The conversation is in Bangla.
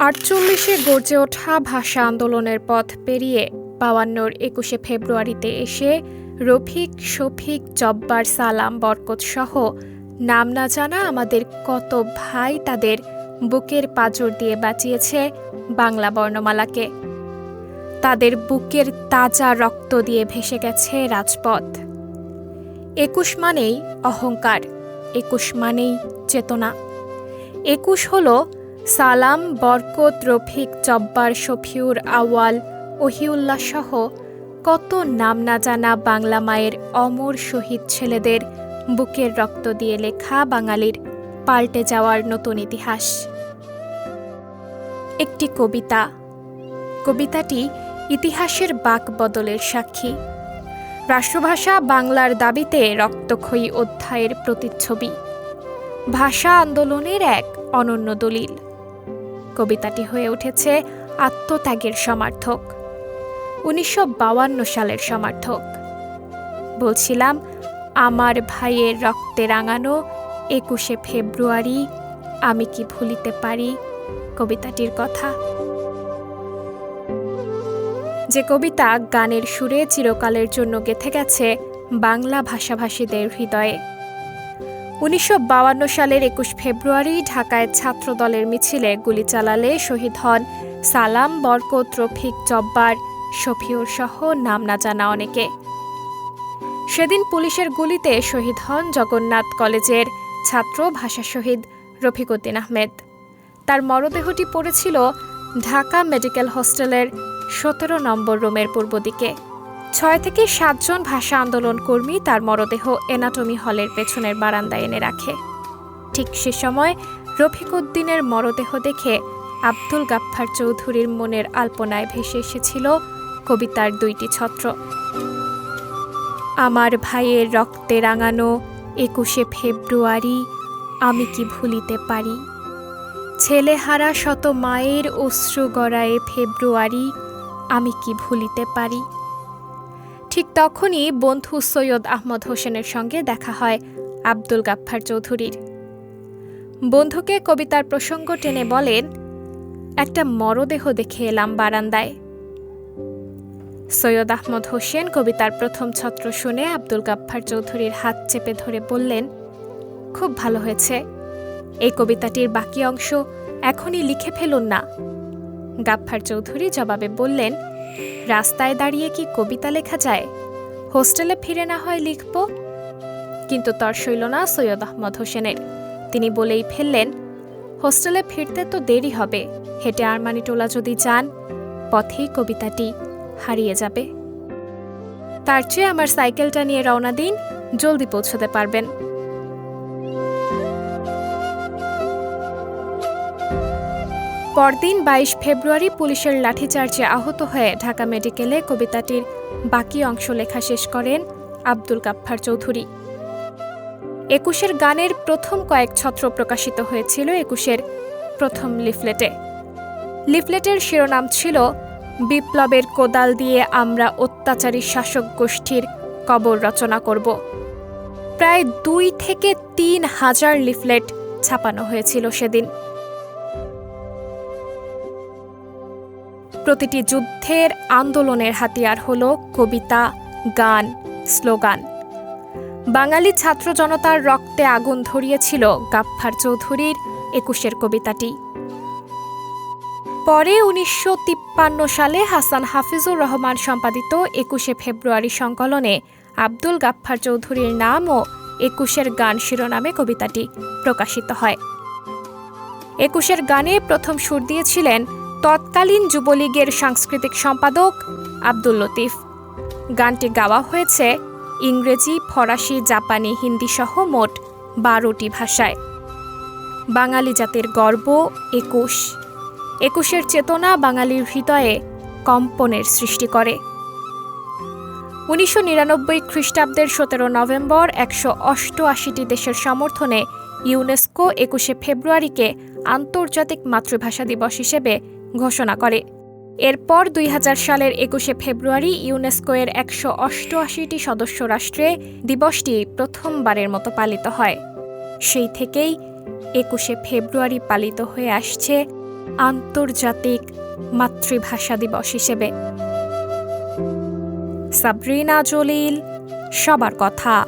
আটচল্লিশে গর্জে ওঠা ভাষা আন্দোলনের পথ পেরিয়ে ৫২র ২১শে ফেব্রুয়ারিতে এসে রফিক, শফিক, জব্বার, সালাম, বরকত সহ নাম না জানা আমাদের কত ভাই তাদের বুকের পাঁজর দিয়ে বাঁচিয়েছে বাংলা বর্ণমালাকে। তাদের বুকের তাজা রক্ত দিয়ে ভেসে গেছে রাজপথ। ২১ মানেই অহংকার, ২১ মানেই চেতনা। ২১ হল সালাম, বরকত, রফিক, জব্বার, শফিউর, আওয়াল, ওহিউল্লাহ সহ কত নাম না জানা বাংলা মায়ের অমর শহীদ ছেলেদের বুকের রক্ত দিয়ে লেখা বাঙালির পাল্টে যাওয়ার নতুন ইতিহাস। একটি কবিতা। কবিতাটি ইতিহাসের বাঁক বদলের সাক্ষী। রাষ্ট্রভাষা বাংলার দাবিতে রক্তক্ষয়ী অধ্যায়ের প্রতিচ্ছবি। ভাষা আন্দোলনের এক অনন্য দলিল। কবিতাটি হয়ে উঠেছে আত্মত্যাগের সমার্থক, ১৯৫২ সালের সমার্থক। বলছিলাম, আমার ভাইয়ের রক্তে রাঙানো ২১শে ফেব্রুয়ারি আমি কি ভুলিতে পারি কবিতাটির কথা। যে কবিতা গানের সুরে চিরকালের জন্য গেঁথে গেছে বাংলা ভাষাভাষীদের হৃদয়ে। ১৯৫২ সালের ২১ ফেব্রুয়ারি ঢাকায় ছাত্রদলের মিছিলে গুলি চালালে শহীদ হন সালাম, বরকত, রফিক, জব্বার, শফিউর সহ নাম না জানা অনেকে। সেদিন পুলিশের গুলিতে শহীদ হন জগন্নাথ কলেজের ছাত্র ভাষা শহীদ রফিক উদ্দিন আহমেদ। তার মরদেহটি পড়েছিল ঢাকা মেডিকেল হস্টেলের ১৭ নম্বর রুমের পূর্ব দিকে। ৬ থেকে ৭ জন ভাষা আন্দোলন কর্মী তার মরদেহ এনাটমি হলের পেছনের বারান্দায় এনে রাখে। ঠিক সে সময় রফিক উদ্দিনের মরদেহ দেখে আব্দুল গাফফার চৌধুরীর মনের আলপনায় ভেসে এসেছিল কবিতার দুইটি ছত্র। আমার ভাইয়ের রক্তে রাঙানো ২১শে ফেব্রুয়ারি আমি কি ভুলিতে পারি, ছেলেহারা শত মায়ের অশ্রু গড়ায়ে ফেব্রুয়ারি আমি কি ভুলিতে পারি। ঠিক তখনই বন্ধু সৈয়দ আহমদ হোসেনের সঙ্গে দেখা হয় আব্দুল গাফফার চৌধুরীর। বন্ধুকে কবিতার প্রসঙ্গ টেনে বলেন, একটা মরদেহ দেখে এলাম বারান্দায়। সৈয়দ আহমদ হোসেন কবিতার প্রথম ছত্র শুনে আব্দুল গাফফার চৌধুরীর হাত চেপে ধরে বললেন, খুব ভালো হয়েছে, এই কবিতাটির বাকি অংশ এখনই লিখে ফেলুন না। গাফফার চৌধুরী জবাবে বললেন, রাস্তায় দাঁড়িয়ে কি কবিতা লেখা যায়? হোস্টেলে ফিরে না হয় লিখব। কিন্তু তর সইল না সৈয়দ আহমদ হোসেনের। তিনি বলেই ফেললেন, হোস্টেলে ফিরতে তো দেরি হবে, হেঁটে আরমানিটোলা যদি যান, পথেই কবিতাটি হারিয়ে যাবে। তার চেয়ে আমার সাইকেলটা নিয়ে রওনা দিন, জলদি পৌঁছতে পারবেন। পরদিন ২২ ফেব্রুয়ারি পুলিশের লাঠিচার্জে আহত হয়ে ঢাকা মেডিকেলে কবিতাটির বাকি অংশ লেখা শেষ করেন আব্দুল গাফফার চৌধুরী। ২১-এর গানের প্রথম কয়েক ছত্র প্রকাশিত হয়েছিল ২১-এর প্রথম লিফলেটে। লিফলেটের শিরোনাম ছিল, বিপ্লবের কোদাল দিয়ে আমরা অত্যাচারী শাসক গোষ্ঠীর কবর রচনা করব। প্রায় ২ থেকে ৩ হাজার লিফলেট ছাপানো হয়েছিল সেদিন। প্রতিটি যুদ্ধের আন্দোলনের হাতিয়ার হল কবিতা, গান, স্লোগান। বাঙালি ছাত্র জনতার রক্তে আগুন ধরিয়েছিল গাফফার চৌধুরীর ২১-এর কবিতাটি। পরে ১৯৫৩ সালে হাসান হাফিজুর রহমান সম্পাদিত ২১শে ফেব্রুয়ারি সংকলনে আব্দুল গাফফার চৌধুরীর নাম ও ২১-এর গান শিরোনামে কবিতাটি প্রকাশিত হয়। ২১-এর গানে প্রথম সুর দিয়েছিলেন তৎকালীন যুবলীগের সাংস্কৃতিক সম্পাদক আব্দুল লতিফ। গানটি গাওয়া হয়েছে ইংরেজি, ফরাসি, জাপানি, হিন্দি সহ মোট ১২টি ভাষায়। বাঙালি জাতির গর্ব ২১। ২১-এর চেতনা বাঙালির হৃদয়ে কম্পনের সৃষ্টি করে। ১৯৯৯ খ্রিস্টাব্দের ১৭ নভেম্বর ১৮৮টি দেশের সমর্থনে ইউনেস্কো ২১শে ফেব্রুয়ারিকে আন্তর্জাতিক মাতৃভাষা দিবস হিসেবে ঘোষণা করে। এরপর ২০০০ সালের ২১শে ফেব্রুয়ারি ইউনেস্কোয়ের ১৮৮টি সদস্য রাষ্ট্রে দিবসটি প্রথমবারের মতো পালিত হয়। সেই থেকেই ২১শে ফেব্রুয়ারি পালিত হয়ে আসছে আন্তর্জাতিক মাতৃভাষা দিবস হিসেবে। সাবরিনা জলিল, সবার কথা।